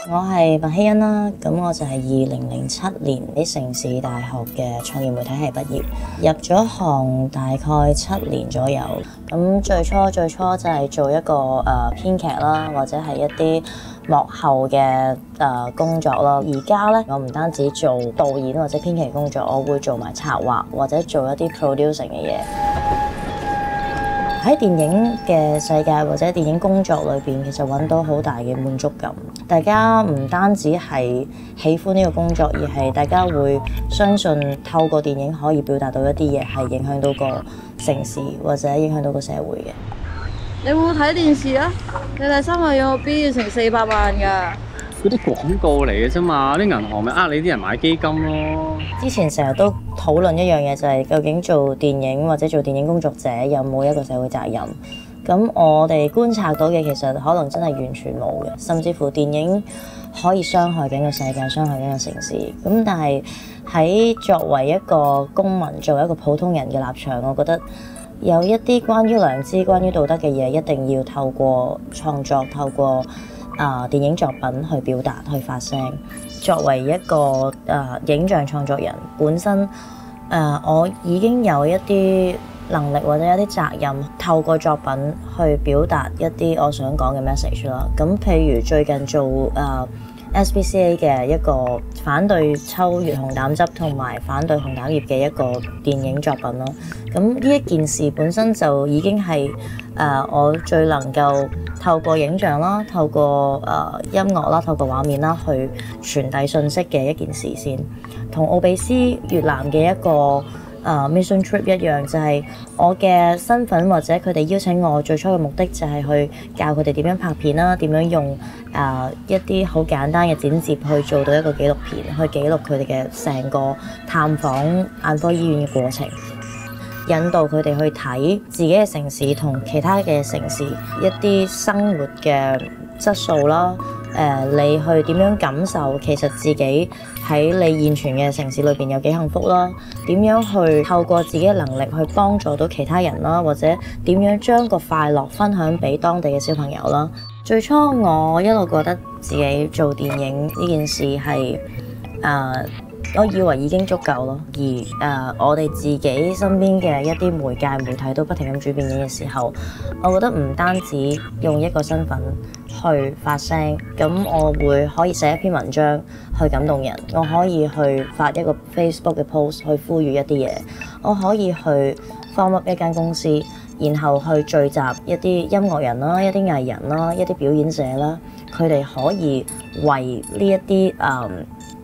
我係麥希恩啦，咁我就係2007年喺城市大學嘅創業媒體系畢業，入咗行大概7年左右。咁最初就係做一個編劇啦，或者係一啲幕後嘅工作啦。而家咧，我唔單止做導演或者編劇工作，我會做埋策劃或者做一啲 producing 嘅嘢。喺電影嘅世界或者電影工作裏邊，其實揾到好大嘅滿足感。大家唔單止係喜歡呢個工作，而係大家會相信透過電影可以表達到一啲嘢，係影響到個城市或者影響到個社會嘅。你會唔會睇電視啊？你睇3個月我邊要成400萬㗎？嗰啲廣告嚟嘅啫嘛，啲銀行咪呃你啲人買基金咯。之前成日都討論一樣嘢，就係究竟做電影或者做電影工作者有冇一個社會責任？咁我哋觀察到嘅其實可能真係完全冇嘅，甚至乎電影可以傷害緊個世界，傷害緊個城市。咁但係喺作為一個公民，作為一個普通人嘅立場，我覺得有一啲關於良知、關於道德嘅嘢，一定要透過創作、透過電影作品去表達、去發聲。作為一個影像創作人，本身我已經有一啲能力或者一啲責任，透過作品去表達一啲我想講嘅 message 啦。咁譬如最近做SPCA 嘅一個反對抽乙紅膽汁同埋反對紅膽葉嘅一個電影作品咯。咁呢一件事本身就已經係我最能夠透過影像啦、透過音樂啦、透過畫面啦去傳遞信息嘅一件事先。同奧比斯越南嘅一個mission trip 一樣，就係我嘅身份或者佢哋邀請我最初嘅目的就係去教佢哋點樣拍片啦，點樣用一啲好簡單嘅剪接去做到一個紀錄片，去記錄佢哋嘅成個探訪眼科醫院嘅過程，引導佢哋去睇自己嘅城市同其他嘅城市一啲生活嘅質素啦。你去點樣感受其實自己喺你現存嘅城市裏邊有幾幸福啦？點樣去透過自己嘅能力去幫助到其他人啦？或者點樣將個快樂分享俾當地嘅小朋友啦？最初我一路覺得自己做電影呢件事係我以為已經足夠咯，而我哋自己身邊嘅一啲媒體都不停咁轉變嘅時候，我覺得唔單止用一個身份去發聲，咁我會可以寫一篇文章去感動人，我可以去發一個 Facebook 嘅 post 去呼籲一啲嘢，我可以去 form up 一間公司，然後去聚集一啲音樂人啦、一啲藝人啦、一啲表演者啦，佢哋可以為呢一啲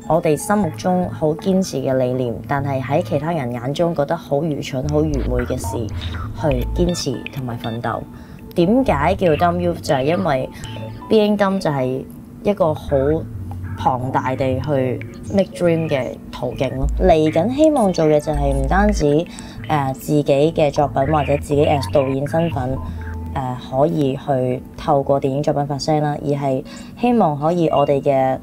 我哋心目中好堅持嘅理念，但係喺其他人眼中覺得好愚蠢、好愚昧嘅事，去堅持同埋奮鬥。點解叫 Dumb Youth？ 就係因為 Being Dumb 就係一個好龐大地去 make dream 嘅途徑咯。嚟緊希望做嘅就係唔單止自己嘅作品或者自己as導演身份可以去透過電影作品發聲啦，而係希望可以我哋嘅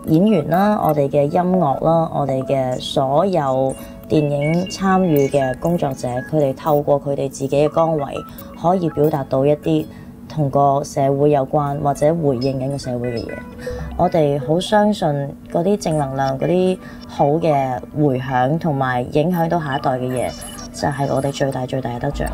演員啦，我哋嘅音樂啦，我哋嘅所有電影參與嘅工作者，佢哋透過佢哋自己嘅崗位，可以表達到一啲同個社會有關或者回應緊個社會嘅嘢。我哋好相信嗰啲正能量、嗰啲好嘅迴響同埋影響到下一代嘅嘢，就係我哋最大嘅得獎。